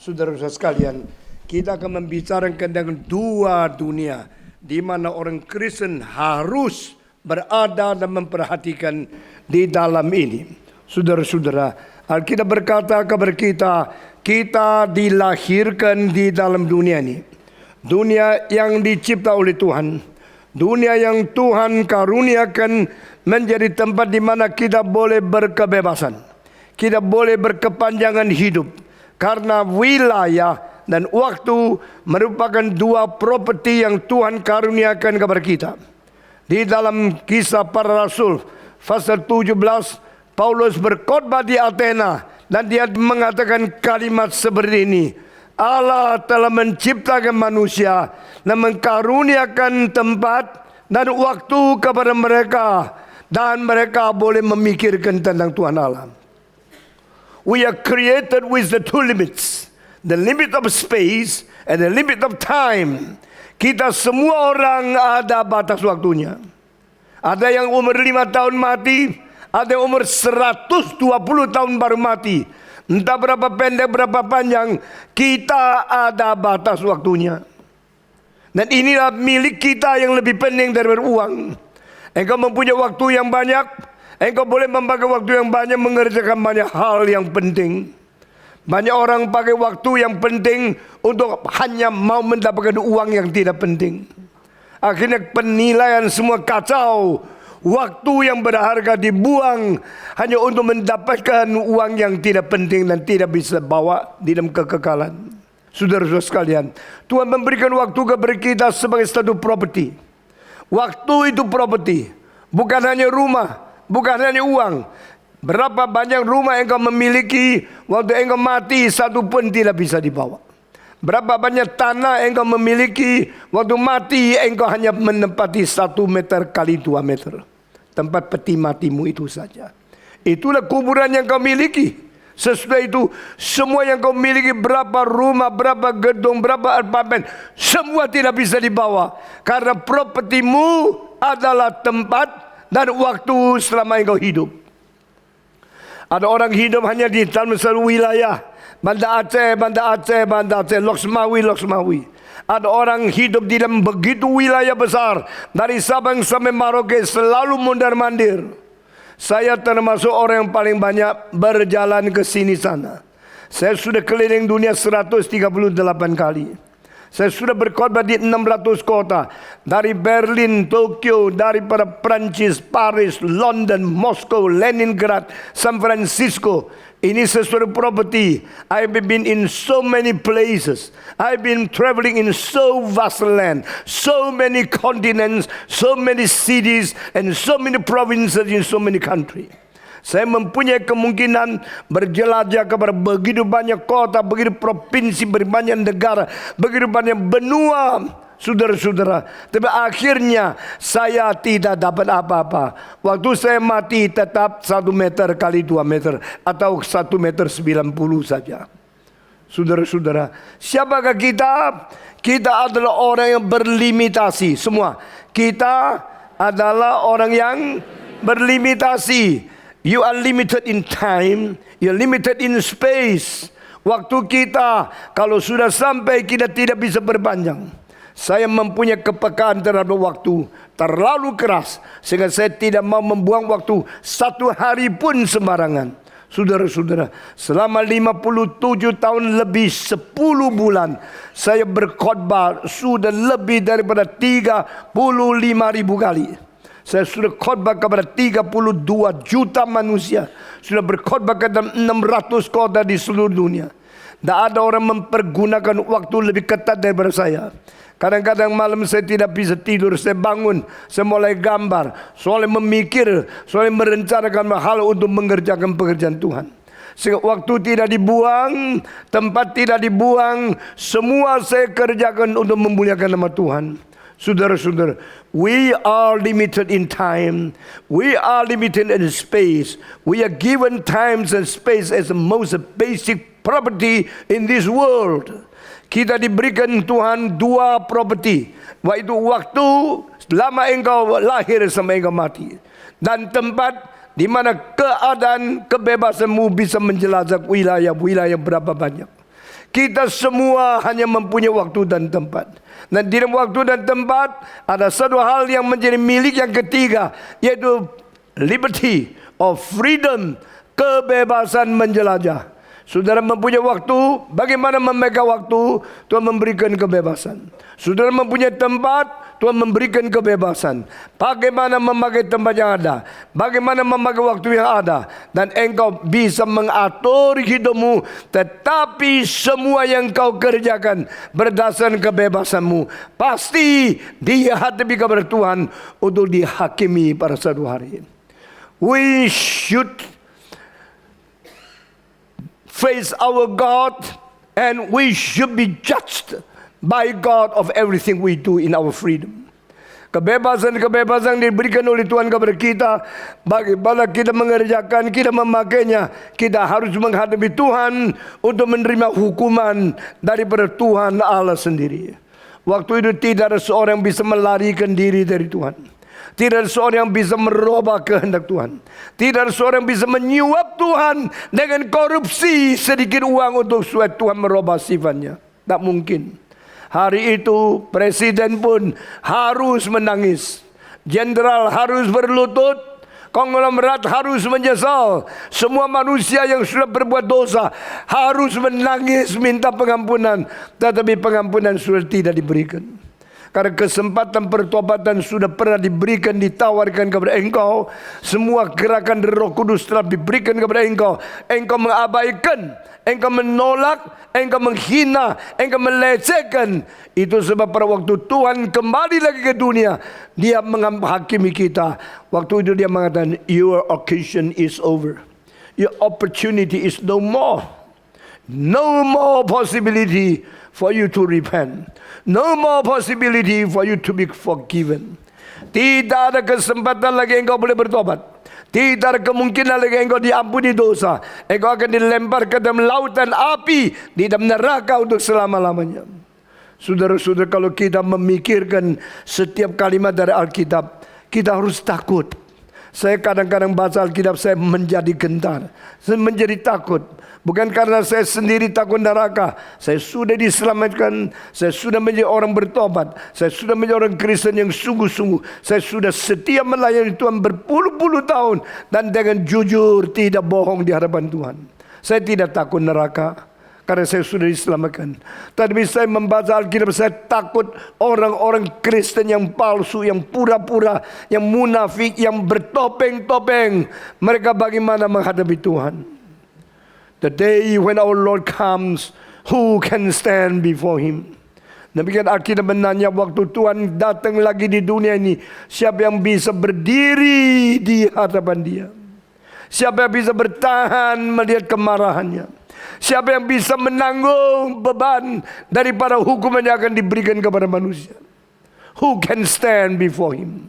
Saudara-saudara sekalian, kita akan membicarakan tentang dua dunia di mana orang Kristen harus berada dan memperhatikan di dalam ini. Saudara-saudara, Alkitab berkata kepada kita, kita dilahirkan di dalam dunia ini. Dunia yang dicipta oleh Tuhan. Dunia yang Tuhan karuniakan menjadi tempat di mana kita boleh berkebebasan. Kita boleh berkepanjangan hidup. Karena wilayah dan waktu merupakan dua properti yang Tuhan karuniakan kepada kita. Di dalam Kisah Para Rasul pasal 17, Paulus berkhotbah di Athena dan dia mengatakan kalimat seperti ini. Allah telah menciptakan manusia dan mengkaruniakan tempat dan waktu kepada mereka, dan mereka boleh memikirkan tentang Tuhan Allah. We are created with the two limits, the limit of space and the limit of time. Kita semua orang ada batas waktunya. Ada yang umur 5 tahun mati, ada yang umur 120 tahun baru mati. Entah berapa pendek, berapa panjang, kita ada batas waktunya. Dan inilah milik kita yang lebih penting daripada uang. Engkau mempunyai waktu yang banyak, engkau boleh memakai waktu yang banyak mengerjakan banyak hal yang penting. Banyak orang pakai waktu yang penting untuk hanya mau mendapatkan uang yang tidak penting. Akhirnya penilaian semua kacau. Waktu yang berharga dibuang hanya untuk mendapatkan uang yang tidak penting dan tidak bisa bawa di dalam kekekalan. Saudara-saudara sekalian, Tuhan memberikan waktu kepada kita sebagai satu properti. Waktu itu properti, bukan hanya rumah, bukan hanya uang. Berapa banyak rumah engkau memiliki, waktu engkau mati satu pun tidak bisa dibawa. Berapa banyak tanah engkau memiliki, waktu mati engkau hanya menempati 1 meter kali 2 meter. Tempat peti matimu itu saja. Itulah kuburan yang kau miliki. Sesudah itu, semua yang kau miliki, berapa rumah, berapa gedung, berapa apartemen, semua tidak bisa dibawa. Karena propertimu adalah tempat dan waktu selama engkau hidup. Ada orang hidup hanya di dalam satu wilayah. Banda Aceh, Banda Aceh, Banda Aceh, Loksmawi, Loksmawi. Ada orang hidup di dalam begitu wilayah besar. Dari Sabang sampai Merauke selalu mondar-mandir. Saya termasuk orang yang paling banyak berjalan ke sini sana. Saya sudah keliling dunia 138 kali. Saya sudah berkhotbah di 600 kota. Dari Berlin, Tokyo, daripada Prancis, Paris, London, Moskow, Leningrad, San Francisco. Ini sesuatu property. I've been in so many places. I've been traveling in so vast land. So many continents, so many cities, and so many provinces in so many countries. Saya mempunyai kemungkinan berjelajah kepada begitu banyak kota, begitu provinsi, begitu banyak negara, begitu banyak benua, saudara-saudara. Tapi akhirnya saya tidak dapat apa-apa. Waktu saya mati tetap 1 meter kali 2 meter atau 1 meter 90 saja. Saudara-saudara, siapakah kita? Kita adalah orang yang berlimitasi. Semua kita adalah orang yang berlimitasi. You are limited in time, you are limited in space. Waktu kita, kalau sudah sampai, kita tidak bisa berpanjang. Saya mempunyai kepekaan terhadap waktu terlalu keras, sehingga saya tidak mau membuang waktu 1 hari pun sembarangan. Saudara-saudara, selama 57 tahun lebih 10 bulan, saya berkhotbah sudah lebih daripada 35.000 kali. Saya sudah khotbah kepada 32 juta manusia. Sudah berkhotbah ke dalam 600 kota di seluruh dunia. Tidak ada orang mempergunakan waktu lebih ketat daripada saya. Kadang-kadang malam saya tidak bisa tidur. Saya bangun, saya mulai gambar, soalnya memikir, soalnya merencanakan hal untuk mengerjakan pekerjaan Tuhan. Sehingga waktu tidak dibuang, tempat tidak dibuang, semua saya kerjakan untuk memuliakan nama Tuhan. Saudara-saudara, we are limited in time. We are limited in space. We are given time and space as the most basic property in this world. Kita diberikan Tuhan 2 property. Yaitu waktu selama engkau lahir sampai engkau mati. Dan tempat di mana keadaan kebebasanmu bisa menjelajah wilayah-wilayah berapa banyak. Kita semua hanya mempunyai waktu dan tempat. Dan di dalam waktu dan tempat ada satu hal yang menjadi milik yang ketiga, yaitu liberty of freedom, kebebasan menjelajah. Saudara mempunyai waktu, bagaimana memegang waktu? Tuhan memberikan kebebasan. Saudara mempunyai tempat, Tuhan memberikan kebebasan. Bagaimana memakai tempat yang ada, bagaimana memakai waktu yang ada, dan engkau bisa mengatur hidupmu. Tetapi semua yang kau kerjakan berdasarkan kebebasanmu pasti dihadapi kepada Tuhan untuk dihakimi pada suatu hari. We should face our God, and we should be judged by God of everything we do in our freedom. Kebebasan-kebebasan diberikan oleh Tuhan kepada kita, bagaimana kita mengerjakan, kita memakainya, kita harus menghadapi Tuhan untuk menerima hukuman daripada Tuhan Allah sendiri. Waktu itu tidak ada seorang yang bisa melarikan diri dari Tuhan. Tidak ada seorang yang bisa merubah kehendak Tuhan. Tidak ada seorang yang bisa menyuap Tuhan dengan korupsi sedikit uang untuk supaya Tuhan merubah sifatnya. Tak mungkin. Hari itu presiden pun harus menangis. Jenderal harus berlutut. Konglomerat harus menyesal. Semua manusia yang sudah berbuat dosa harus menangis minta pengampunan. Tetapi pengampunan sudah tidak diberikan. Karena kesempatan pertobatan sudah pernah diberikan, ditawarkan kepada engkau. Semua gerakan Roh Kudus telah diberikan kepada engkau. Engkau mengabaikan, engkau menolak, engkau menghina, engkau melecehkan. Itu sebab pada waktu Tuhan kembali lagi ke dunia, Dia menghakimi kita. Waktu itu Dia mengatakan, your occasion is over. your opportunity is no more. No more possibility for you to repent. No more possibility for you to be forgiven. Tidak ada kesempatan lagi engkau boleh bertobat. Tidak ada kemungkinan lagi engkau diampuni dosa. Engkau akan dilempar ke dalam lautan api, di dalam neraka untuk selama-lamanya. Saudara-saudara, kalau kita memikirkan setiap kalimat dari Alkitab, kita harus takut. Saya kadang-kadang baca Alkitab, saya menjadi gentar. Saya menjadi takut. Bukan karena saya sendiri takut neraka. Saya sudah diselamatkan. Saya sudah menjadi orang bertobat. Saya sudah menjadi orang Kristen yang sungguh-sungguh. Saya sudah setia melayani Tuhan berpuluh-puluh tahun. Dan dengan jujur, tidak bohong di hadapan Tuhan. Saya tidak takut neraka, karena saya sudah diselamatkan. Tapi saya membaca Alkitab, saya takut orang-orang Kristen yang palsu, yang pura-pura, yang munafik, yang bertopeng-topeng. Mereka bagaimana menghadapi Tuhan? The day when our Lord comes, who can stand before Him? Demikian Alkitab menanya, waktu Tuhan datang lagi di dunia ini, siapa yang bisa berdiri di hadapan Dia? Siapa yang bisa bertahan melihat kemarahannya? Siapa yang bisa menanggung beban daripada hukuman yang akan diberikan kepada manusia? Who can stand before Him?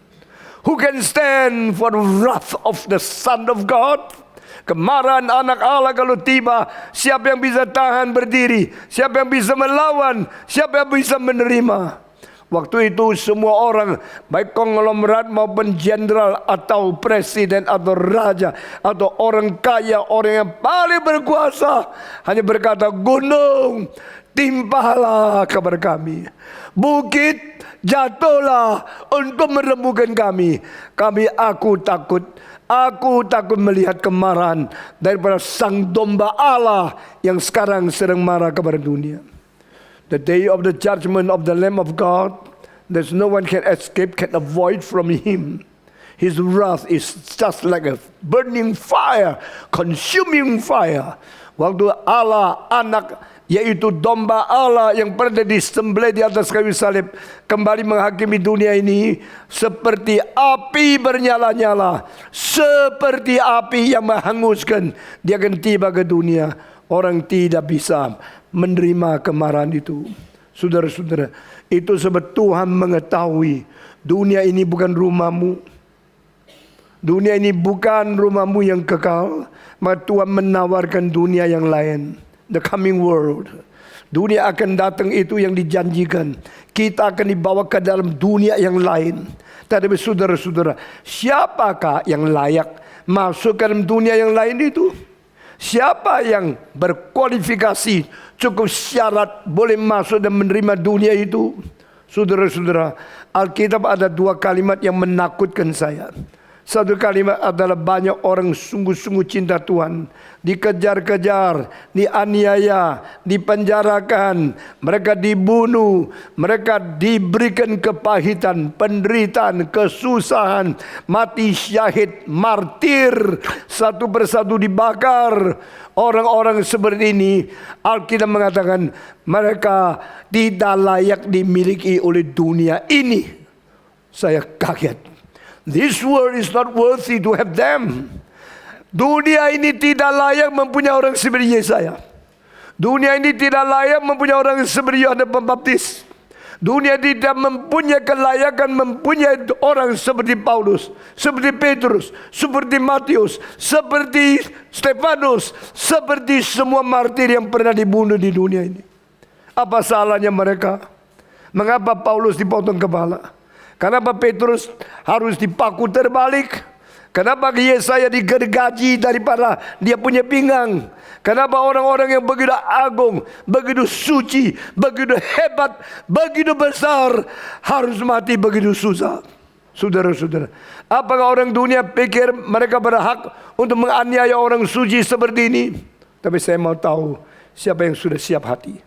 Who can stand for the wrath of the Son of God? Kemarahan anak Allah kalau tiba, siapa yang bisa tahan berdiri? Siapa yang bisa melawan? Siapa yang bisa menerima? Waktu itu semua orang, baik konglomerat maupun jenderal atau presiden atau raja atau orang kaya, orang yang paling berkuasa, hanya berkata, gunung timpalah kepada kami, bukit jatuhlah untuk merembukan kami. Aku takut melihat kemarahan daripada sang domba Allah yang sekarang sedang marah kepada dunia. The day of the judgment of the Lamb of God, there's no one can escape, can avoid from Him. His wrath is just like a burning fire, consuming fire. Waktu Allah, anak, yaitu domba Allah yang pernah disembelih di atas kayu salib, kembali menghakimi dunia ini, seperti api bernyala-nyala, seperti api yang menghanguskan, dia akan tiba ke dunia. Orang tidak bisa menerima kemarahan itu. Saudara-saudara, itu sebab Tuhan mengetahui dunia ini bukan rumahmu. Dunia ini bukan rumahmu yang kekal. Maka Tuhan menawarkan dunia yang lain. The coming world. Dunia akan datang itu yang dijanjikan. Kita akan dibawa ke dalam dunia yang lain. Tetapi saudara-saudara, siapakah yang layak masuk ke dalam dunia yang lain itu? Siapa yang berkualifikasi, cukup syarat boleh masuk dan menerima dunia itu? Saudara-saudara, Alkitab ada dua kalimat yang menakutkan saya. Satu kalimat adalah banyak orang sungguh-sungguh cinta Tuhan, dikejar-kejar, dianiaya, dipenjarakan, mereka dibunuh, mereka diberikan kepahitan, penderitaan, kesusahan, mati syahid, martir, satu persatu dibakar. Orang-orang seperti ini, Alkitab mengatakan mereka tidak layak dimiliki oleh dunia ini. Saya kaget. This world is not worthy to have them. Dunia ini tidak layak mempunyai orang seperti Yesaya. Dunia ini tidak layak mempunyai orang seperti Yohanes Pembaptis. Dunia tidak mempunyai kelayakan mempunyai orang seperti Paulus, seperti Petrus, seperti Matius, seperti Stefanus, seperti semua martir yang pernah dibunuh di dunia ini. Apa salahnya mereka? Mengapa Paulus dipotong kepala? Kenapa Petrus harus dipaku terbalik? Kenapa Yesaya digergaji daripada dia punya pinggang? Kenapa orang-orang yang begitu agung, begitu suci, begitu hebat, begitu besar harus mati begitu susah? Saudara-saudara, apakah orang dunia pikir mereka berhak untuk menganiaya orang suci seperti ini? Tapi saya mau tahu siapa yang sudah siap hati.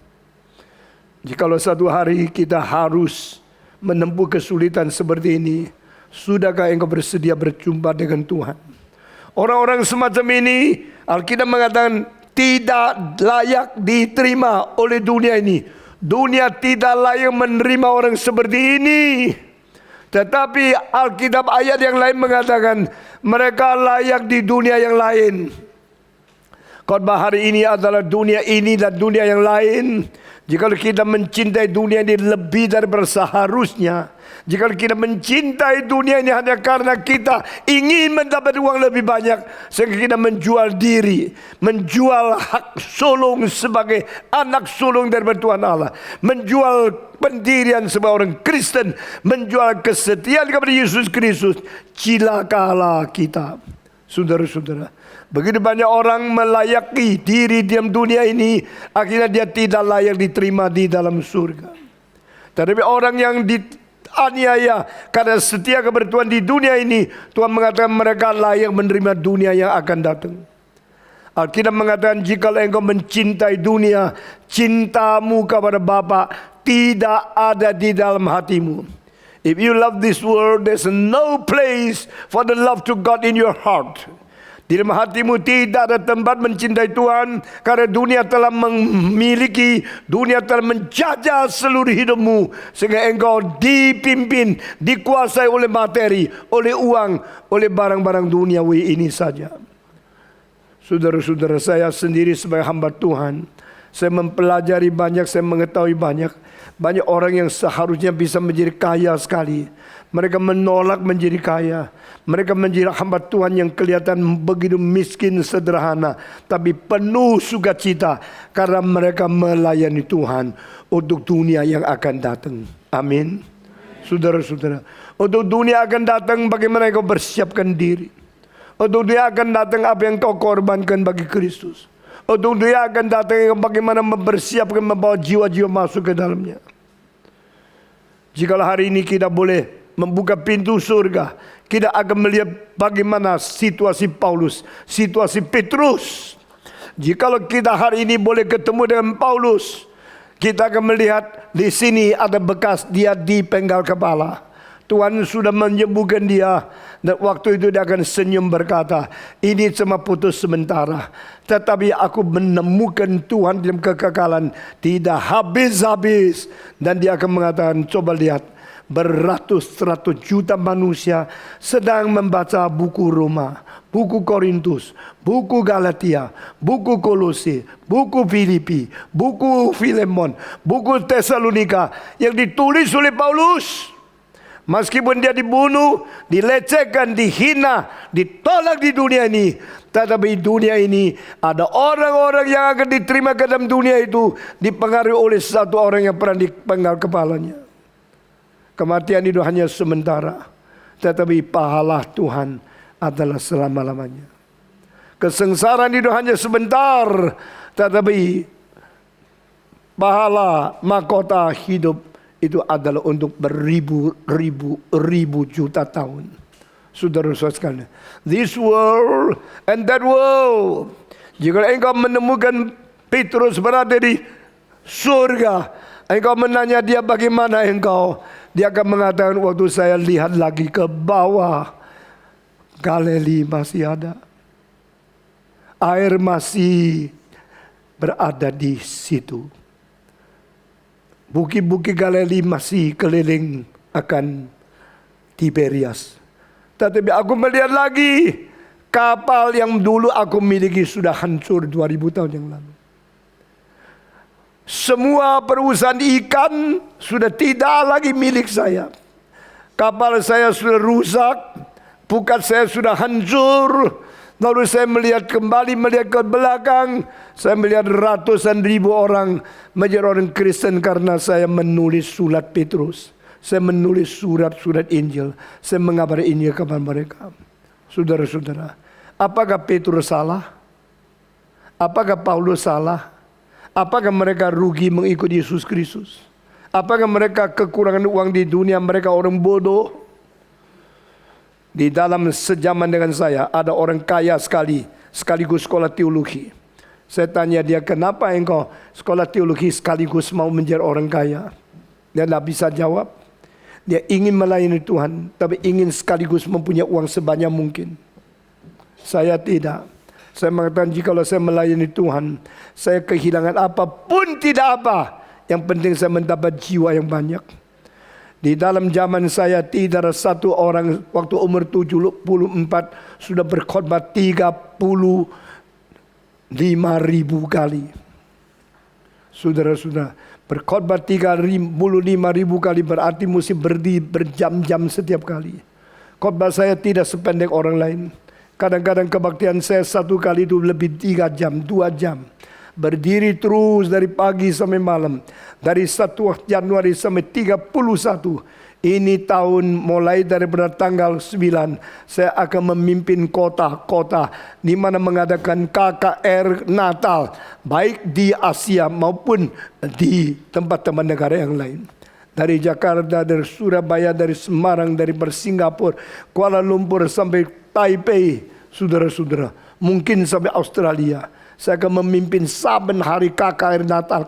Jikalau satu hari kita harus menempuh kesulitan seperti ini, sudahkah engkau bersedia berjumpa dengan Tuhan? Orang-orang semacam ini, Alkitab mengatakan tidak layak diterima oleh dunia ini. Dunia tidak layak menerima orang seperti ini. Tetapi Alkitab ayat yang lain mengatakan mereka layak di dunia yang lain. Khotbah hari ini adalah dunia ini dan dunia yang lain. Jika kita mencintai dunia ini lebih daripada seharusnya, jika kita mencintai dunia ini hanya karena kita ingin mendapat uang lebih banyak, sehingga kita menjual diri, menjual hak sulung sebagai anak sulung daripada Tuhan Allah, menjual pendirian sebagai orang Kristen, menjual kesetiaan kepada Yesus Kristus, celakalah kita. Saudara-saudara, begitu banyak orang melayaki diri dalam dunia ini, akhirnya dia tidak layak diterima di dalam surga. Tetapi orang yang dianiaya karena setia kepada Tuhan di dunia ini, Tuhan mengatakan mereka layak menerima dunia yang akan datang. Alkitab mengatakan, jika engkau mencintai dunia, cintamu kepada Bapa tidak ada di dalam hatimu. If you love this world, there's no place for the love to God in your heart. Di dalam hatimu tidak ada tempat mencintai Tuhan, karena dunia telah memiliki, dunia telah menjajah seluruh hidupmu, sehingga engkau dipimpin, dikuasai oleh materi, oleh uang, oleh barang-barang duniawi ini saja. Saudara-saudara, saya sendiri sebagai hamba Tuhan, saya mempelajari banyak, saya mengetahui banyak. Banyak orang yang seharusnya bisa menjadi kaya sekali, mereka menolak menjadi kaya. Mereka menjadi hamba Tuhan yang kelihatan begitu miskin, sederhana, tapi penuh sukacita karena mereka melayani Tuhan untuk dunia yang akan datang. Amin. Saudara-saudara, untuk dunia akan datang, bagaimana kau bersiapkan diri? Untuk dunia akan datang, apa yang kau korbankan bagi Kristus? Untuk dia akan datang, bagaimana mempersiapkan, membawa jiwa-jiwa masuk ke dalamnya. Jikalau hari ini kita boleh membuka pintu surga, kita akan melihat bagaimana situasi Paulus, situasi Petrus. Jikalau kita hari ini boleh ketemu dengan Paulus, kita akan melihat di sini ada bekas dia dipenggal kepala. Tuhan sudah menyembuhkan dia, dan waktu itu dia akan senyum berkata, ini cuma putus sementara, tetapi aku menemukan Tuhan dalam kekekalan tidak habis-habis. Dan dia akan mengatakan, coba lihat, beratus-ratus juta manusia sedang membaca buku Roma, buku Korintus, buku Galatia, buku Kolose, buku Filipi, buku Filemon, buku Tesalonika yang ditulis oleh Paulus. Meskipun dia dibunuh, dilecehkan, dihina, ditolak di dunia ini, tetapi dunia ini ada orang-orang yang akan diterima ke dalam dunia itu, dipengaruhi oleh satu orang yang pernah dipenggal kepalanya. Kematian itu hanya sementara, tetapi pahala Tuhan adalah selama-lamanya. Kesengsaraan itu hanya sebentar, tetapi pahala mahkota hidup itu adalah untuk beribu-ribu juta tahun. Saudara-saudara sekalian, this world and that world. Jika engkau menemukan Petrus berada di surga, engkau menanya dia bagaimana engkau, dia akan mengatakan, waktu saya lihat lagi ke bawah, Galilea masih ada, air masih berada di situ. Bukit-bukit Galilea masih keliling akan Tiberias. Tetapi aku melihat lagi, kapal yang dulu aku miliki sudah hancur 2000 tahun yang lalu. Semua perusahaan ikan sudah tidak lagi milik saya. Kapal saya sudah rusak, pukat saya sudah hancur. Lalu saya melihat ke belakang, saya melihat ratusan ribu orang menjadi orang Kristen karena saya menulis surat Petrus. Saya menulis surat-surat Injil. Saya mengabari Injil kepada mereka. Saudara-saudara, apakah Petrus salah? Apakah Paulus salah? Apakah mereka rugi mengikuti Yesus Kristus? Apakah mereka kekurangan uang di dunia, mereka orang bodoh? Di dalam sejaman dengan saya ada orang kaya sekali, sekaligus sekolah teologi. Saya tanya dia, kenapa engkau sekolah teologi sekaligus mau menjadi orang kaya? Dia tidak bisa jawab. Dia ingin melayani Tuhan, tapi ingin sekaligus mempunyai uang sebanyak mungkin. Saya tidak. Saya mengatakan, jikalau saya melayani Tuhan, saya kehilangan apapun tidak apa. Yang penting saya mendapat jiwa yang banyak. Di dalam zaman saya tidak ada satu orang waktu umur 74 sudah berkhotbah 30 5.000 kali. Saudara-saudara, berkhotbah 35.000 kali berarti mesti berdiri berjam-jam setiap kali. Khotbah saya tidak sependek orang lain. Kadang-kadang kebaktian saya satu kali itu lebih 3 jam, 2 jam. Berdiri terus dari pagi sampai malam. Dari 1 Januari sampai 31. Ini tahun mulai daripada tanggal 9. Saya akan memimpin kota-kota di mana mengadakan KKR Natal. Baik di Asia maupun di tempat-tempat negara yang lain. Dari Jakarta, dari Surabaya, dari Semarang, dari Singapura, Kuala Lumpur sampai Taipei, saudara-saudara, mungkin sampai Australia. Saya akan memimpin saben hari KKR Natal.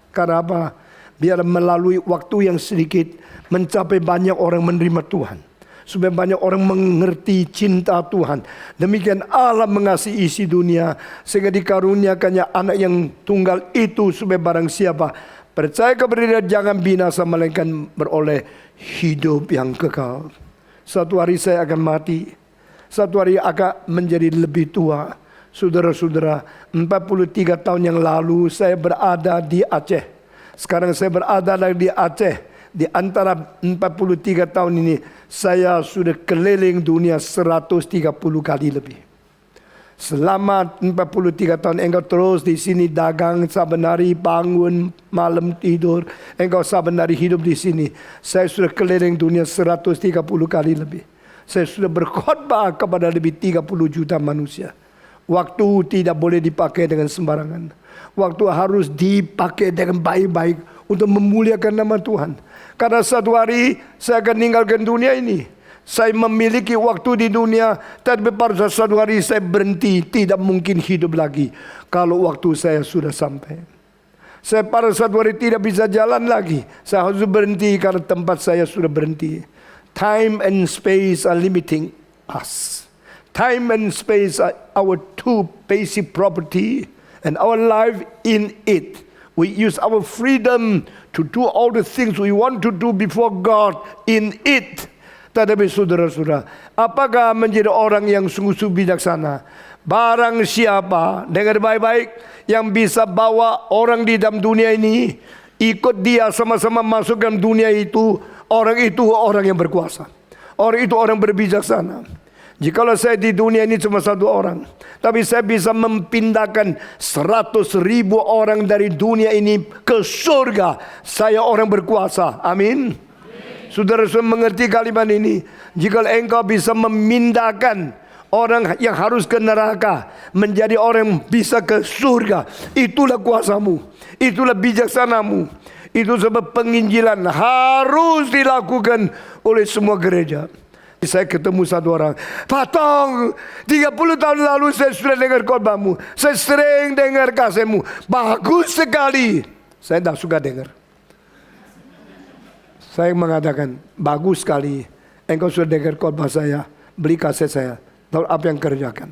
Karena apa? Biar melalui waktu yang sedikit mencapai banyak orang menerima Tuhan. Supaya banyak orang mengerti cinta Tuhan. Demikian Allah mengasihi isi dunia sehingga dikaruniakannya anak yang tunggal itu supaya barang siapa percaya kepada Dia jangan binasa melainkan beroleh hidup yang kekal. Satu hari saya akan mati. Satu hari akan menjadi lebih tua. Saudara-saudara, 43 tahun yang lalu saya berada di Aceh. Sekarang saya berada di Aceh. Di antara 43 tahun ini saya sudah keliling dunia 130 kali lebih. Selama 43 tahun engkau terus di sini dagang, saben hari bangun, malam tidur, engkau saben hari hidup di sini. Saya sudah keliling dunia 130 kali lebih. Saya sudah berkhotbah kepada lebih 30 juta manusia. Waktu tidak boleh dipakai dengan sembarangan. Waktu harus dipakai dengan baik-baik untuk memuliakan nama Tuhan. Karena satu hari saya akan meninggalkan dunia ini. Saya memiliki waktu di dunia, tapi pada satu hari saya berhenti, tidak mungkin hidup lagi kalau waktu saya sudah sampai. Saya pada satu hari tidak bisa jalan lagi. Saya harus berhenti karena tempat saya sudah berhenti. Time and space are limiting us. Time and space are our two basic property, and our life in it. We use our freedom to do all the things we want to do before God in it. Tetapi saudara-saudara, apakah menjadi orang yang sungguh-sungguh bijaksana? Barang siapa, dengar baik-baik, yang bisa bawa orang di dalam dunia ini, ikut dia sama-sama masuk dalam dunia itu orang yang berkuasa. Orang itu orang berbijaksana. Jikalau saya di dunia ini cuma satu orang, tapi saya bisa mempindahkan 100.000 orang dari dunia ini ke surga. Saya orang berkuasa. Amin. Saudara mengerti kalimat ini? Jika engkau bisa memindahkan orang yang harus ke neraka menjadi orang yang bisa ke surga, itulah kuasamu, itulah bijaksanamu. Itu sebab penginjilan harus dilakukan oleh semua gereja. Saya ketemu satu orang, Pak Tong, 30 tahun lalu saya sudah dengar khotbahmu, saya sering dengar kasetmu, bagus sekali. Saya tidak suka dengar. Saya mengatakan, bagus sekali. Engkau sudah dengar khotbah saya, beli kaset saya. Tahu apa yang kerjakan?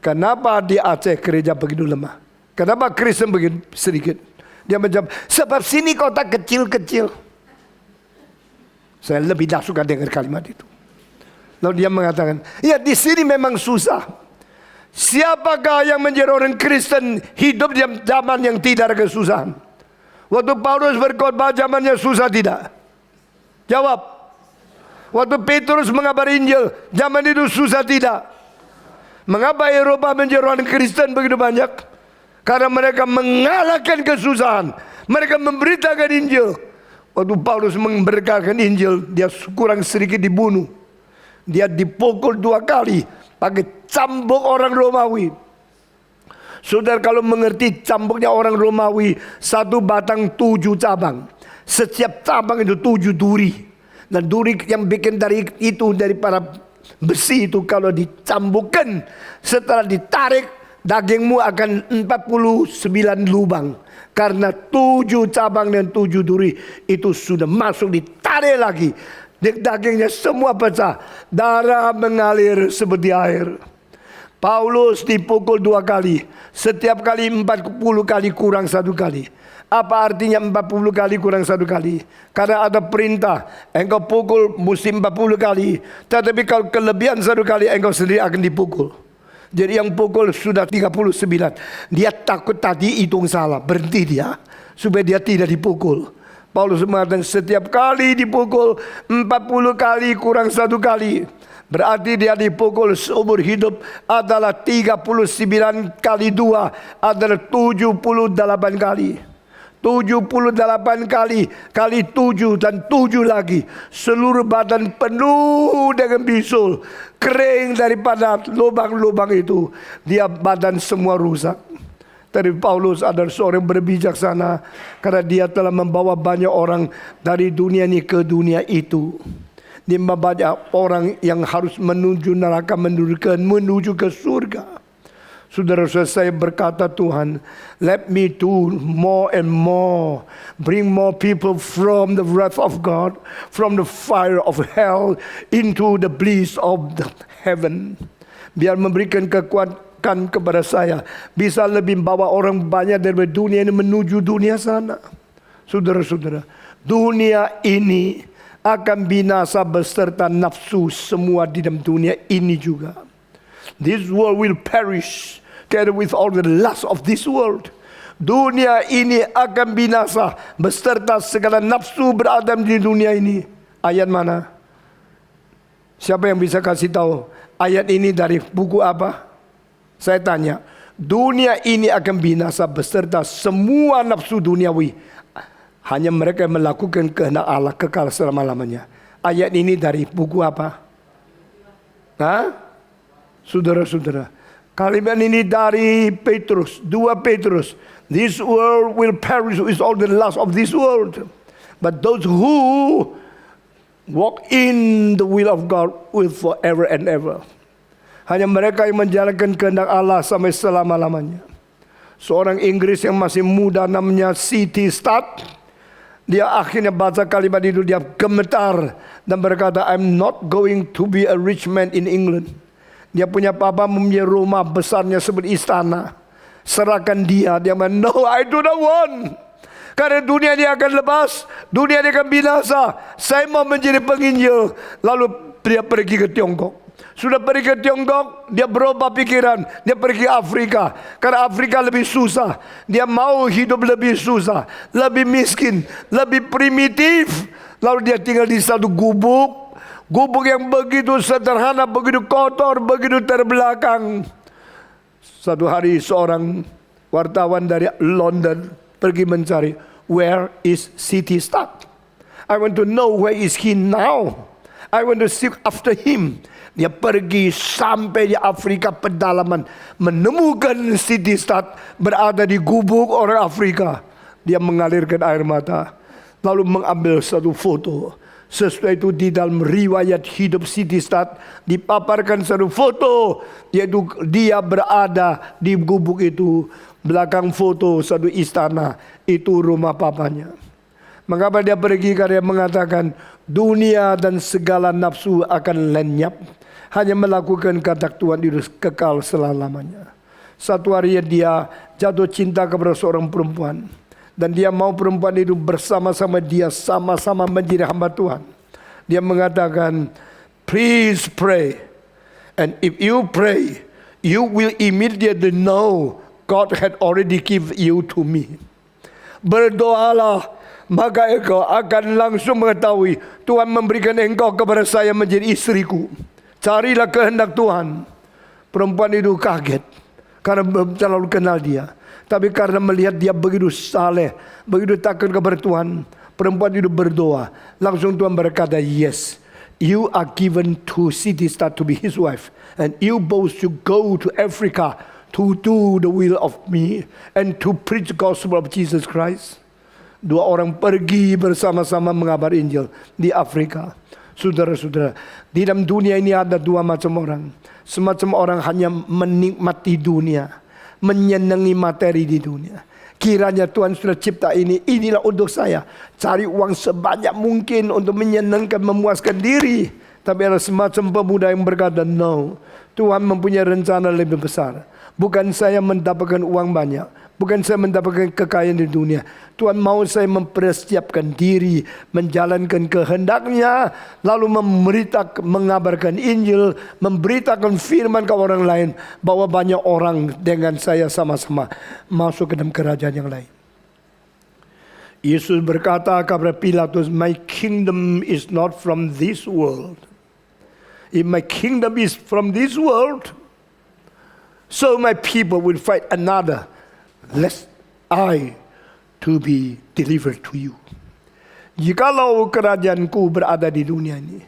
Kenapa di Aceh gereja begitu lemah? Kenapa Kristen begitu sedikit? Dia menjawab, sebab sini kota kecil-kecil. Saya lebih tidak suka dengar kalimat itu. Lalu dia mengatakan, ya di sini memang susah. Siapakah yang menjadi orang Kristen hidup di zaman yang tidak ada kesusahan? Waktu Paulus berkhotbah zamannya susah tidak? Jawab. Waktu Petrus mengabari Injil, zaman itu susah tidak? Mengapa Eropa menjadi orang Kristen begitu banyak? Karena mereka mengalahkan kesusahan. Mereka memberitakan Injil. Waktu Paulus memberitakan Injil, dia kurang sedikit dibunuh. Dia dipukul 2 kali pakai cambuk orang Romawi. Saudara kalau mengerti cambuknya orang Romawi, 1 batang 7 cabang. Setiap cabang itu 7 duri. Dan duri yang bikin dari itu, dari para besi itu kalau dicambukkan, setelah ditarik, dagingmu akan 49 lubang. Karena 7 cabang dan 7 duri itu sudah masuk, ditarik lagi. Dagingnya semua pecah. Darah mengalir seperti air. Paulus dipukul 2 kali. Setiap kali 40 kali kurang 1 kali. Apa artinya 40 kali kurang 1 kali? Karena ada perintah, engkau pukul mesti 40 kali. Tetapi kalau kelebihan 1 kali, engkau sendiri akan dipukul. Jadi yang pukul sudah 39. Dia takut tadi hitung salah. Berhenti dia. Supaya dia tidak dipukul. Paulus mengatakan setiap kali dipukul 40 kali kurang 1 kali. Berarti dia dipukul seumur hidup adalah 39 kali 2 adalah 78 kali. 78 kali 7 dan 7 lagi. Seluruh badan penuh dengan bisul. Kering daripada lubang-lubang itu. Dia badan semua rusak. Tapi Paulus adalah seorang berbijaksana. Karena dia telah membawa banyak orang dari dunia ini ke dunia itu. Dia membawa orang yang harus menuju neraka, menuju ke surga. Saudara-saudara, saya berkata, Tuhan, let me do more and more. Bring more people from the wrath of God, from the fire of hell, into the bliss of the heaven. Biar memberikan kekuatan kepada saya, bisa lebih bawa orang banyak dari dunia ini menuju dunia sana. Saudara-saudara, dunia ini akan binasa beserta nafsu semua di dalam dunia ini juga. This world will perish together with all the lust of this world. Dunia ini akan binasa beserta segala nafsu berada di dunia ini. Ayat mana? Siapa yang bisa kasih tahu? Ayat ini dari buku apa? Saya tanya. Dunia ini akan binasa beserta semua nafsu duniawi. Hanya mereka yang melakukan kehendak Allah kekal selama-lamanya. Ayat ini dari buku apa? Hah? Saudara-saudara, kalimat ini dari Petrus, 2 Petrus. This world will perish with all the lust of this world. But those who walk in the will of God will forever and ever. Hanya mereka yang menjalankan kehendak Allah sampai selama-lamanya. Seorang Inggris yang masih muda namanya C.T. Studd, dia akhirnya baca kalimat itu, dia gemetar dan berkata, I'm not going to be a rich man in England. Dia punya papa mempunyai rumah besarnya seperti istana. Serahkan dia. Dia bilang, no, I do not want. Karena dunia dia akan lepas, dunia dia akan binasa. Saya mau menjadi penginjil. Lalu dia pergi ke Tiongkok. Sudah pergi ke Tiongkok, dia berubah pikiran. Dia pergi ke Afrika. Karena Afrika lebih susah. Dia mau hidup lebih susah, lebih miskin, lebih primitif. Lalu dia tinggal di satu gubuk. Gubuk yang begitu sederhana, begitu kotor, begitu terbelakang. Satu hari seorang wartawan dari London pergi mencari, where is C.T. Studd? I want to know where is he now. I want to seek after him. Dia pergi sampai di Afrika pedalaman, menemukan C.T. Studd berada di gubuk orang Afrika. Dia mengalirkan air mata, lalu mengambil satu foto. Sesuai itu di dalam riwayat hidup C.T. Studd dipaparkan satu foto, yaitu dia berada di gubuk itu. Belakang foto satu istana, itu rumah papanya. Mengapa dia pergi? Karena dia mengatakan dunia dan segala nafsu akan lenyap. Hanya melakukan kehendak Tuhan itu kekal selama-lamanya. Satu hari dia jatuh cinta kepada seorang perempuan. Dan dia mau perempuan itu bersama-sama dia, sama-sama menjadi hamba Tuhan. Dia mengatakan, please pray. And if you pray, you will immediately know God had already given you to me. Berdoalah, maka engkau akan langsung mengetahui Tuhan memberikan engkau kepada saya menjadi istriku. Carilah kehendak Tuhan. Perempuan itu kaget karena belum terlalu kenal dia. Tapi karena melihat dia begitu saleh, begitu takut kepada Tuhan, perempuan itu berdoa. Langsung Tuhan berkata, yes, you are given to C.T. Studd to be his wife. And you both should go to Africa to do the will of me and to preach the gospel of Jesus Christ. 2 orang pergi bersama-sama mengabar Injil di Afrika. Saudara-saudara, di dalam dunia ini ada 2 macam orang. Semacam orang hanya menikmati dunia, menyenangi materi di dunia. Kiranya Tuhan sudah cipta ini, inilah untuk saya. Cari uang sebanyak mungkin untuk menyenangkan, memuaskan diri. Tapi ada semacam pemuda yang berkata, no, Tuhan mempunyai rencana lebih besar. Bukan saya mendapatkan uang banyak, Bukan saya mendapatkan kekayaan di dunia. Tuhan mau saya mempersiapkan diri, menjalankan kehendaknya, lalu mengabarkan Injil, memberitakan firman ke orang lain, bahwa banyak orang dengan saya sama-sama masuk ke dalam kerajaan yang lain. Yesus berkata kepada Pilatus, "My kingdom is not from this world. If my kingdom is from this world, so my people will fight another, lest I to be delivered to you." Jikalau kerajaanku berada di dunia ini,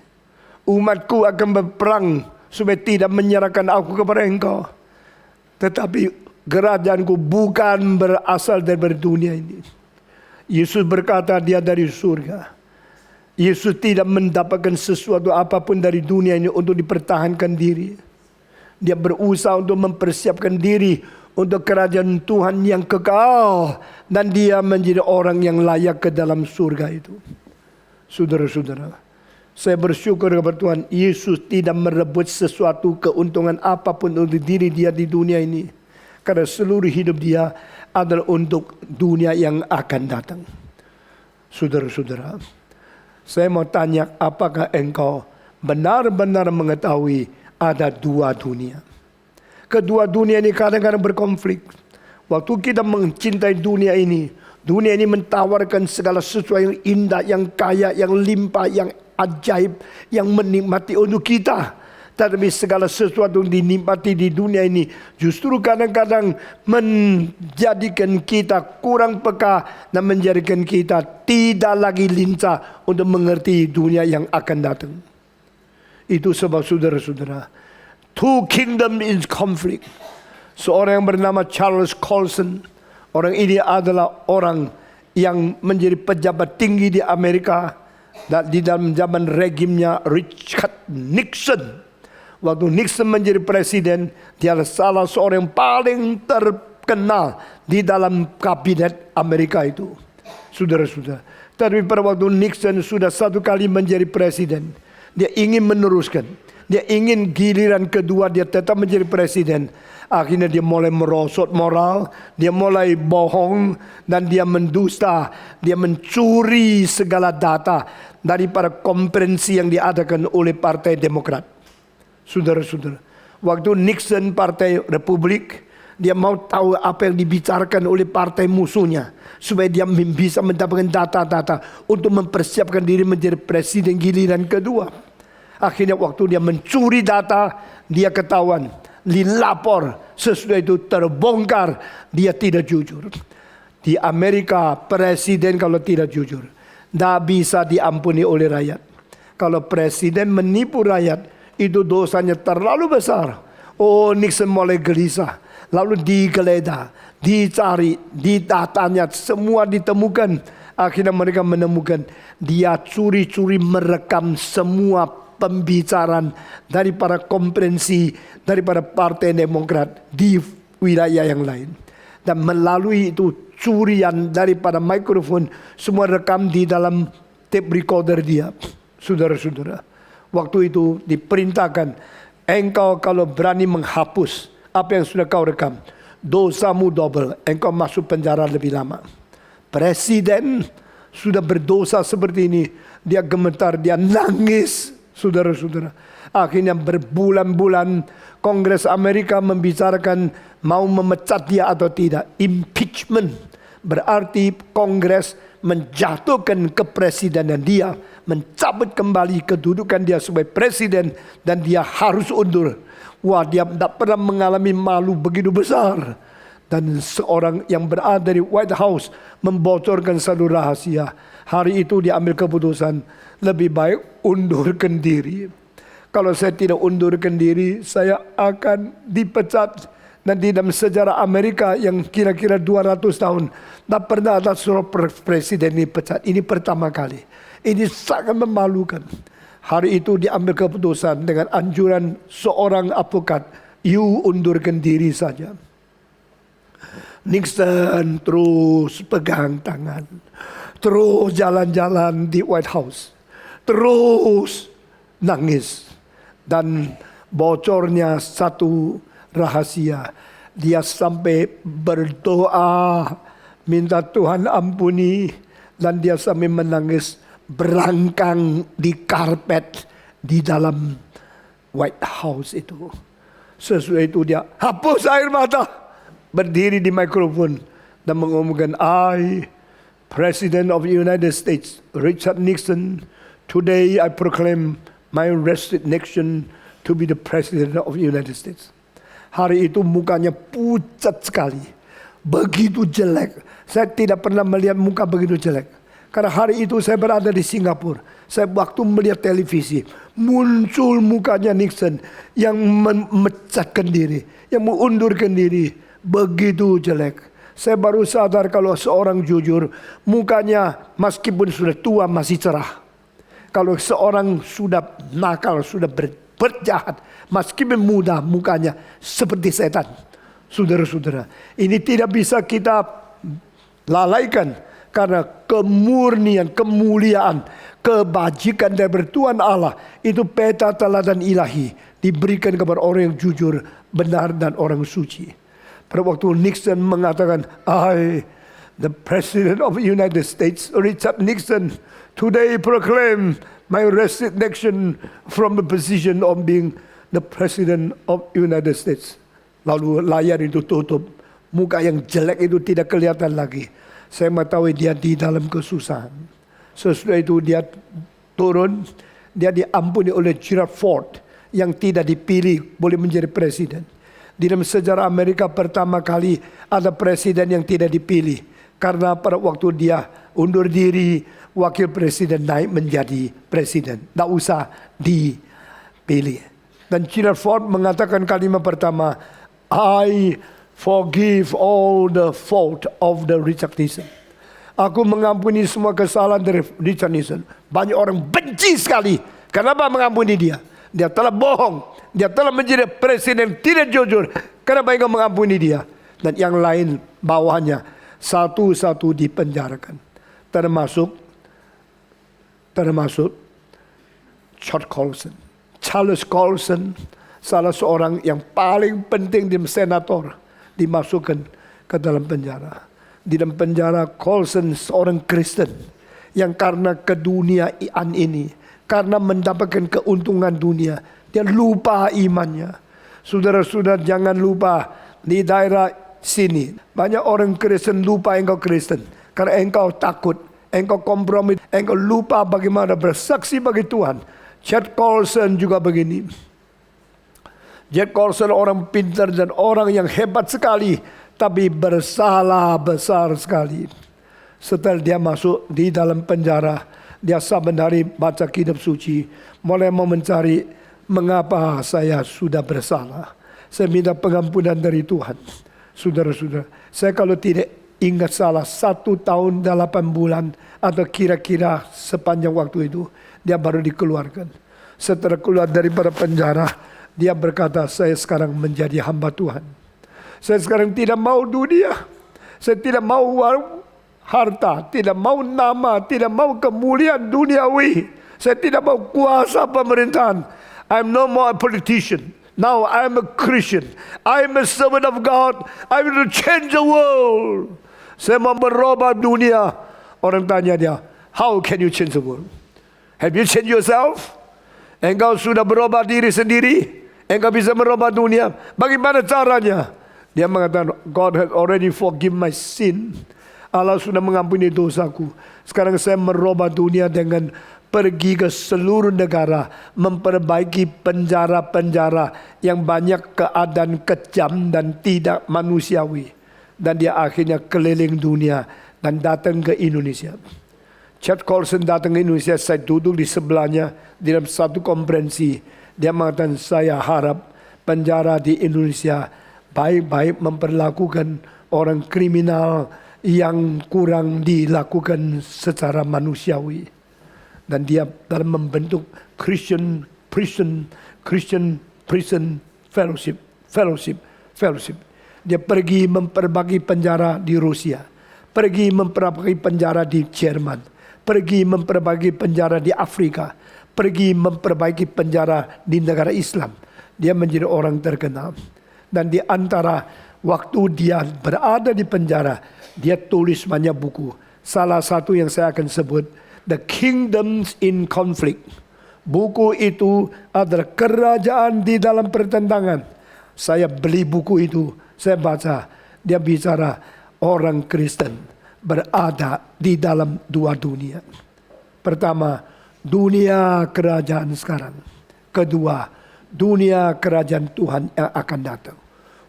umatku akan berperang supaya tidak menyerahkan aku kepada engkau. Tetapi kerajaanku bukan berasal dari dunia ini. Yesus berkata dia dari surga. Yesus tidak mendapatkan sesuatu apapun dari dunia ini untuk dipertahankan diri. Dia berusaha untuk mempersiapkan diri untuk kerajaan Tuhan yang kekal. Dan dia menjadi orang yang layak ke dalam surga itu. Saudara-saudara, saya bersyukur kepada Tuhan, Yesus tidak merebut sesuatu keuntungan apapun untuk diri dia di dunia ini. Karena seluruh hidup dia adalah untuk dunia yang akan datang. Saudara-saudara, saya mau tanya, apakah engkau benar-benar mengetahui ada dua dunia? Kedua dunia ini kadang-kadang berkonflik. Waktu kita mencintai dunia ini menawarkan segala sesuatu yang indah, yang kaya, yang limpah, yang ajaib, yang menikmati untuk kita. Tetapi segala sesuatu yang dinikmati di dunia ini justru kadang-kadang menjadikan kita kurang peka dan menjadikan kita tidak lagi lincah untuk mengerti dunia yang akan datang. Itu sebab saudara-saudara, two kingdom in conflict. Seorang yang bernama Charles Colson, orang ini adalah orang yang menjadi pejabat tinggi di Amerika dan di dalam zaman regimnya Richard Nixon. Waktu Nixon menjadi presiden, dia adalah salah seorang yang paling terkenal di dalam kabinet Amerika itu. Saudara-saudara. Tapi pada waktu Nixon sudah satu kali menjadi presiden, dia ingin meneruskan. Dia ingin giliran kedua dia tetap menjadi presiden. Akhirnya dia mulai merosot moral, dia mulai bohong, dan dia mendusta. Dia mencuri segala data daripada konferensi yang diadakan oleh Partai Demokrat. Saudara-saudara, waktu Nixon Partai Republik, dia mau tahu apa yang dibicarakan oleh partai musuhnya, supaya dia bisa mendapatkan data-data untuk mempersiapkan diri menjadi presiden giliran kedua. Akhirnya waktu dia mencuri data, dia ketahuan, dilapor, sesudah itu terbongkar, dia tidak jujur. Di Amerika, presiden kalau tidak jujur, tidak bisa diampuni oleh rakyat. Kalau presiden menipu rakyat, itu dosanya terlalu besar. Oh, Nixon mulai gelisah. Lalu digeledah, dicari, didatanya, semua ditemukan. Akhirnya mereka menemukan dia curi-curi merekam semua pembicaraan daripada konferensi, daripada Partai Demokrat di wilayah yang lain. Dan melalui itu curian daripada mikrofon, semua rekam di dalam tape recorder dia. Saudara-saudara, waktu itu diperintahkan, engkau kalau berani menghapus apa yang sudah kau rekam, dosamu double, engkau masuk penjara lebih lama. Presiden sudah berdosa seperti ini, dia gemetar, dia nangis, saudara-saudara. Akhirnya berbulan-bulan Kongres Amerika membicarakan mau memecat dia atau tidak. Impeachment berarti Kongres menjatuhkan kepresidenan dia, mencabut kembali kedudukan dia sebagai presiden, dan dia harus undur. Wah, dia tidak pernah mengalami malu begitu besar. Dan seorang yang berada di White House membocorkan satu rahasia. Hari itu dia ambil keputusan, lebih baik undurkan diri. Kalau saya tidak undurkan diri, saya akan dipecat. Dan di dalam sejarah Amerika yang kira-kira 200 tahun, tak pernah ada seorang presiden dipecat. Ini pertama kali. Ini sangat memalukan. Hari itu diambil keputusan dengan anjuran seorang advokat, you undurkan diri saja. Nixon terus pegang tangan, terus jalan-jalan di White House, terus nangis. Dan bocornya satu rahasia. Dia sampai berdoa, minta Tuhan ampuni, dan dia sampai menangis berangkang di karpet di dalam White House itu. Sesudah itu dia hapus air mata, berdiri di mikrofon dan mengumumkan, I, President of the United States, Richard Nixon, today I proclaim my resignation to be the President of the United States. Hari itu mukanya pucat sekali, begitu jelek. Saya tidak pernah melihat muka begitu jelek. Karena hari itu saya berada di Singapura. Saya waktu melihat televisi, muncul mukanya Nixon yang memecatkan diri, yang mengundurkan diri, begitu jelek. Saya baru sadar kalau seorang jujur, mukanya meskipun sudah tua masih cerah. Kalau seorang sudah nakal, sudah berjahat, meskipun muda, mukanya seperti setan. Saudara-saudara, ini tidak bisa kita lalaikan. Karena kemurnian, kemuliaan, kebajikan dari Tuhan Allah itu peta teladan ilahi diberikan kepada orang yang jujur, benar dan orang suci. Pada waktu Nixon mengatakan, I, the President of the United States, Richard Nixon, today proclaim my resignation from the position of being the President of the United States. Lalu layar itu tutup, muka yang jelek itu tidak kelihatan lagi. Saya mengetahui dia di dalam kesusahan. Sesudah itu dia turun, dia diampuni oleh Gerald Ford yang tidak dipilih boleh menjadi presiden. Di dalam sejarah Amerika pertama kali ada presiden yang tidak dipilih. Karena pada waktu dia undur diri, wakil presiden naik menjadi presiden. Tidak usah dipilih. Dan Gerald Ford mengatakan kalimat pertama, I forgive all the fault of the Richard Nixon. Aku mengampuni semua kesalahan dari Richard Nixon. Banyak orang benci sekali. Kenapa mengampuni dia? Dia telah bohong. Dia telah menjadi presiden tidak jujur. Kenapa engkau mengampuni dia? Dan yang lain bawahnya satu-satu dipenjarakan. Termasuk Charles Colson, salah seorang yang paling penting di senator, dimasukkan ke dalam penjara. Di dalam penjara Colson seorang Kristen yang karena keduniaan ini, karena mendapatkan keuntungan dunia, dia lupa imannya. Saudara-saudara jangan lupa di daerah sini banyak orang Kristen lupa engkau Kristen karena engkau takut, engkau kompromi, engkau lupa bagaimana bersaksi bagi Tuhan. Chad Colson juga begini. Jack Colson orang pintar dan orang yang hebat sekali, tapi bersalah besar sekali. Setelah dia masuk di dalam penjara, dia saban hari baca kitab suci, mulai mau mencari mengapa saya sudah bersalah. Saya minta pengampunan dari Tuhan. Saudara-saudara, saya kalau tidak ingat salah 1 tahun 8 bulan atau kira-kira sepanjang waktu itu, dia baru dikeluarkan. Setelah keluar daripada penjara, dia berkata, saya sekarang menjadi hamba Tuhan. Saya sekarang tidak mau dunia. Saya tidak mau harta, tidak mau nama, tidak mau kemuliaan duniawi. Saya tidak mau kuasa pemerintahan. I'm no more a politician. Now I'm a Christian. I'm a servant of God. I will change the world. Saya mau merubah dunia. Orang tanya dia, how can you change the world? Have you changed yourself? Engkau sudah berubah diri sendiri? Engkau bisa merubah dunia. Bagaimana caranya? Dia mengatakan, God has already forgiven my sin. Allah sudah mengampuni dosaku. Sekarang saya merubah dunia dengan pergi ke seluruh negara, memperbaiki penjara-penjara yang banyak keadaan kejam dan tidak manusiawi. Dan dia akhirnya keliling dunia dan datang ke Indonesia. Chad Colson datang ke Indonesia, saya duduk di sebelahnya di dalam satu konferensi. Dia mengatakan, saya harap penjara di Indonesia baik-baik memperlakukan orang kriminal yang kurang dilakukan secara manusiawi. Dan dia dalam membentuk Christian Prison Fellowship. Dia pergi memperbagi penjara di Rusia, pergi memperbagi penjara di Jerman, pergi memperbagi penjara di Afrika, pergi memperbaiki penjara di negara Islam. Dia menjadi orang terkenal. Dan di antara Waktu dia berada di penjara, dia tulis banyak buku. Salah satu yang saya akan sebut, The Kingdoms in Conflict. Buku itu adalah kerajaan di dalam pertentangan. Saya beli buku itu, saya baca. Dia bicara orang Kristen berada di dalam dua dunia. Pertama, dunia kerajaan sekarang. Kedua, dunia kerajaan Tuhan yang akan datang.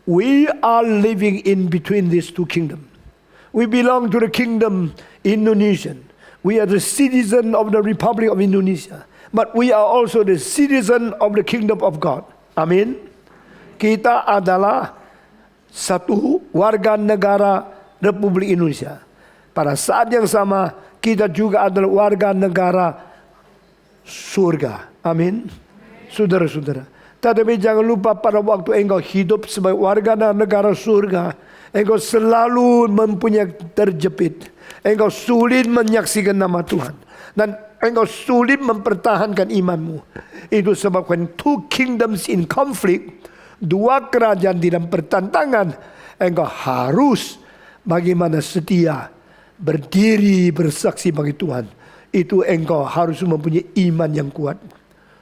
We are living in between these two kingdoms. We belong to the kingdom Indonesian. We are the citizen of the Republic of Indonesia. But we are also the citizen of the kingdom of God. Amin. Kita adalah satu warga negara Republik Indonesia. Pada saat yang sama, kita juga adalah warga negara surga. Amin. Saudara-saudara. Tetapi jangan lupa pada waktu engkau hidup sebagai warga negara surga, engkau selalu mempunyai terjepit. Engkau sulit menyaksikan nama Tuhan. Dan engkau sulit mempertahankan imanmu. Itu sebabkan two kingdoms in conflict, dua kerajaan di dalam pertentangan, engkau harus bagaimana setia, berdiri bersaksi bagi Tuhan. Itu engkau harus mempunyai iman yang kuat.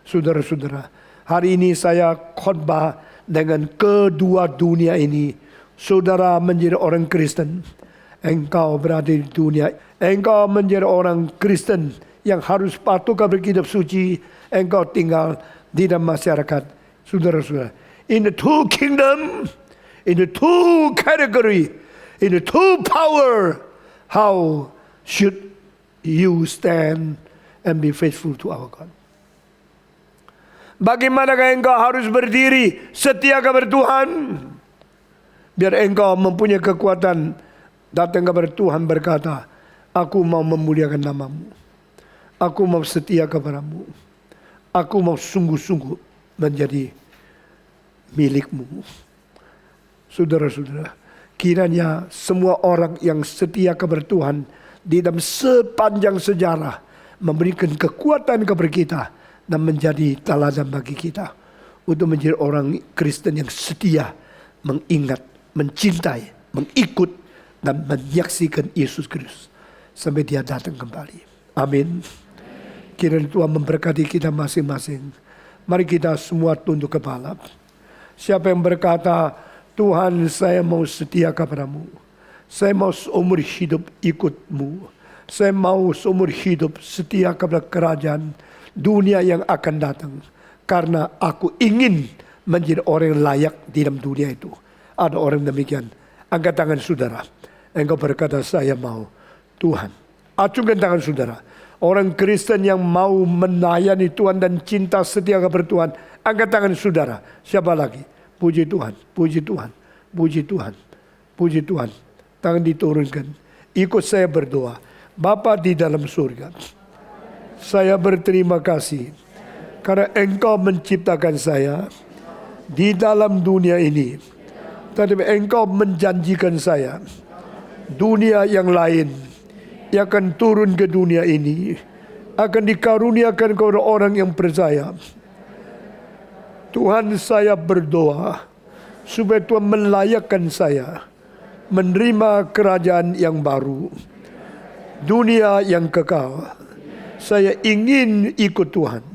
Saudara-saudara, hari ini saya khotbah dengan kedua dunia ini. Saudara menjadi orang Kristen, engkau berada di dunia. Engkau menjadi orang Kristen yang harus patuh kepada kitab suci. Engkau tinggal di dalam masyarakat. Saudara-saudara, in the two kingdom, in the two category, in the two power, how should you stand and be faithful to our God? Bagaimanakah engkau harus berdiri setia kepada Tuhan? Biar engkau mempunyai kekuatan datang kepada Tuhan berkata, aku mau memuliakan namamu. Aku mau setia kepadamu. Aku mau sungguh-sungguh menjadi milikmu. Saudara-saudara, kiranya semua orang yang setia kepada Tuhan di dalam sepanjang sejarah memberikan kekuatan kepada kita dan menjadi teladan bagi kita untuk menjadi orang Kristen yang setia, mengingat, mencintai, mengikut dan menyaksikan Yesus Kristus sampai dia datang kembali. Amin. Kiranya Tuhan memberkati kita masing-masing. Mari kita semua tunduk kepala. Siapa yang berkata, Tuhan saya mau setia kepadamu, saya mau seumur hidup ikutmu, saya mau seumur hidup setia kepada kerajaan dunia yang akan datang, karena aku ingin menjadi orang yang layak di dalam dunia itu. Ada orang demikian. Angkat tangan saudara. Engkau berkata, saya mau. Tuhan, acungkan tangan saudara. Orang Kristen yang mau melayani Tuhan dan cinta setia kepada Tuhan, angkat tangan saudara. Siapa lagi? Puji Tuhan, puji Tuhan, puji Tuhan, puji Tuhan. Tangan diturunkan. Ikut saya berdoa. Bapa di dalam surga, saya berterima kasih karena Engkau menciptakan saya di dalam dunia ini. Tetapi Engkau menjanjikan saya dunia yang lain yang akan turun ke dunia ini akan dikaruniakan kepada orang yang percaya. Tuhan, saya berdoa supaya Tuhan melayakkan saya menerima kerajaan yang baru, dunia yang kekal. Saya ingin ikut Tuhan.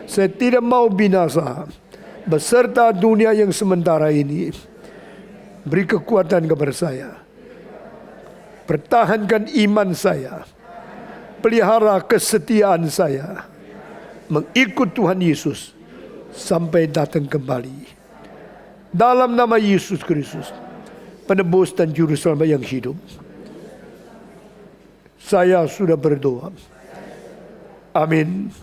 Saya tidak mau binasa beserta dunia yang sementara ini. Beri kekuatan kepada saya. Pertahankan iman saya. Pelihara kesetiaan saya. Mengikut Tuhan Yesus sampai datang kembali. Dalam nama Yesus Kristus, penebus dan juru selamat yang hidup, saya sudah berdoa. Amin.